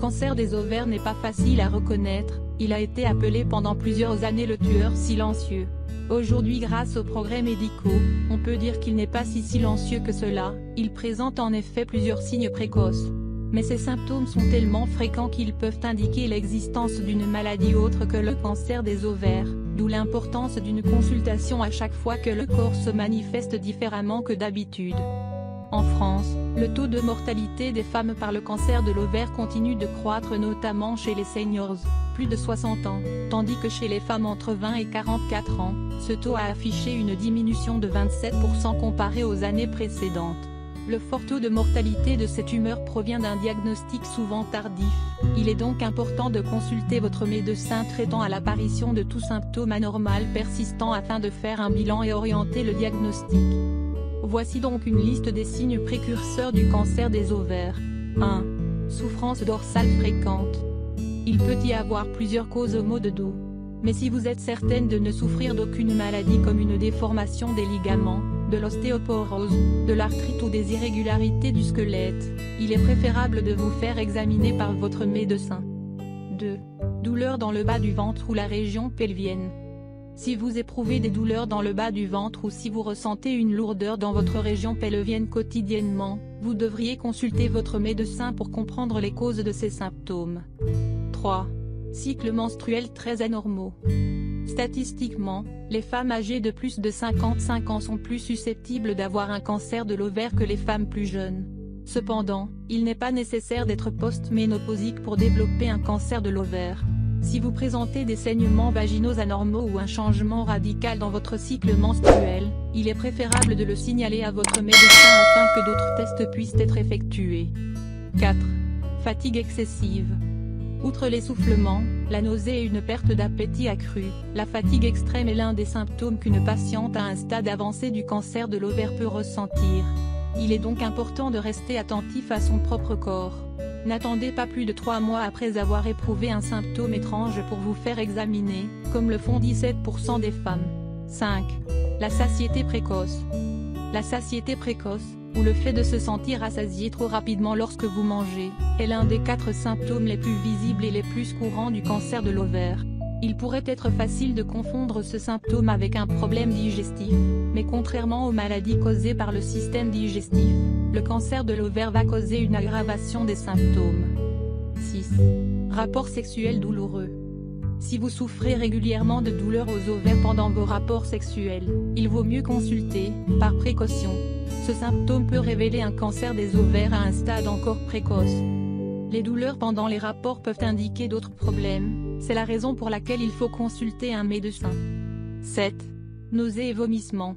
cancer des ovaires n'est pas facile à reconnaître, il a été appelé pendant plusieurs années le tueur silencieux. Aujourd'hui, grâce aux progrès médicaux, on peut dire qu'il n'est pas si silencieux que cela, il présente en effet plusieurs signes précoces. Mais ces symptômes sont tellement fréquents qu'ils peuvent indiquer l'existence d'une maladie autre que le cancer des ovaires, d'où l'importance d'une consultation à chaque fois que le corps se manifeste différemment que d'habitude. En France, le taux de mortalité des femmes par le cancer de l'ovaire continue de croître, notamment chez les seniors, plus de 60 ans, tandis que chez les femmes entre 20 et 44 ans, ce taux a affiché une diminution de 27% comparé aux années précédentes. Le fort taux de mortalité de cette tumeur provient d'un diagnostic souvent tardif. Il est donc important de consulter votre médecin traitant à l'apparition de tout symptôme anormal persistant afin de faire un bilan et orienter le diagnostic. Voici donc une liste des signes précurseurs du cancer des ovaires. 1. Souffrance dorsale fréquente. Il peut y avoir plusieurs causes aux maux de dos. Mais si vous êtes certaine de ne souffrir d'aucune maladie comme une déformation des ligaments, de l'ostéoporose, de l'arthrite ou des irrégularités du squelette, il est préférable de vous faire examiner par votre médecin. 2. Douleurs dans le bas du ventre ou la région pelvienne. Si vous éprouvez des douleurs dans le bas du ventre ou si vous ressentez une lourdeur dans votre région pelvienne quotidiennement, vous devriez consulter votre médecin pour comprendre les causes de ces symptômes. 3. Cycles menstruels très anormaux. Statistiquement, les femmes âgées de plus de 55 ans sont plus susceptibles d'avoir un cancer de l'ovaire que les femmes plus jeunes. Cependant, il n'est pas nécessaire d'être post-ménopausique pour développer un cancer de l'ovaire. Si vous présentez des saignements vaginaux anormaux ou un changement radical dans votre cycle menstruel, il est préférable de le signaler à votre médecin afin que d'autres tests puissent être effectués. 4. Fatigue excessive. Outre l'essoufflement, la nausée et une perte d'appétit accrue, la fatigue extrême est l'un des symptômes qu'une patiente à un stade avancé du cancer de l'ovaire peut ressentir. Il est donc important de rester attentif à son propre corps. N'attendez pas plus de 3 mois après avoir éprouvé un symptôme étrange pour vous faire examiner, comme le font 17% des femmes. 5. La satiété précoce. La satiété précoce, ou le fait de se sentir rassasié trop rapidement lorsque vous mangez, est l'un des 4 symptômes les plus visibles et les plus courants du cancer de l'ovaire. Il pourrait être facile de confondre ce symptôme avec un problème digestif, mais contrairement aux maladies causées par le système digestif, le cancer de l'ovaire va causer une aggravation des symptômes. 6. Rapports sexuels douloureux. Si vous souffrez régulièrement de douleurs aux ovaires pendant vos rapports sexuels, il vaut mieux consulter, par précaution. Ce symptôme peut révéler un cancer des ovaires à un stade encore précoce. Les douleurs pendant les rapports peuvent indiquer d'autres problèmes, c'est la raison pour laquelle il faut consulter un médecin. 7. Nausées et vomissements.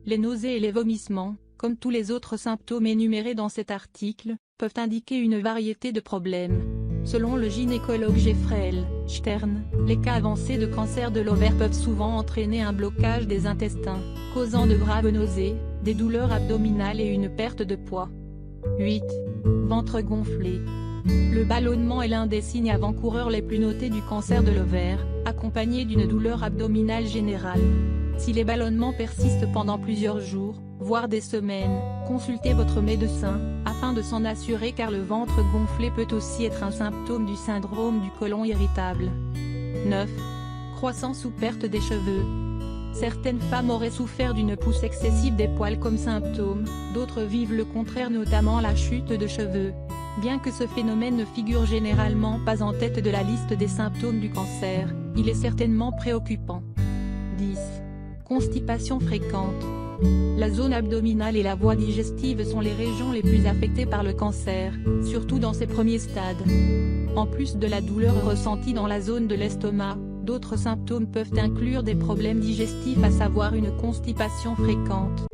Les nausées et les vomissements, comme tous les autres symptômes énumérés dans cet article, peuvent indiquer une variété de problèmes. Selon le gynécologue Jeffrey L. Stern, les cas avancés de cancer de l'ovaire peuvent souvent entraîner un blocage des intestins, causant de graves nausées, des douleurs abdominales et une perte de poids. 8. Ventre gonflé. Le ballonnement est l'un des signes avant-coureurs les plus notés du cancer de l'ovaire, accompagné d'une douleur abdominale générale. Si les ballonnements persistent pendant plusieurs jours, voire des semaines, consultez votre médecin, afin de s'en assurer car le ventre gonflé peut aussi être un symptôme du syndrome du côlon irritable. 9. Croissance ou perte des cheveux. Certaines femmes auraient souffert d'une pousse excessive des poils comme symptôme, d'autres vivent le contraire, notamment la chute de cheveux. Bien que ce phénomène ne figure généralement pas en tête de la liste des symptômes du cancer, il est certainement préoccupant. 10. Constipation fréquente. La zone abdominale et la voie digestive sont les régions les plus affectées par le cancer, surtout dans ses premiers stades. En plus de la douleur ressentie dans la zone de l'estomac, d'autres symptômes peuvent inclure des problèmes digestifs, à savoir une constipation fréquente,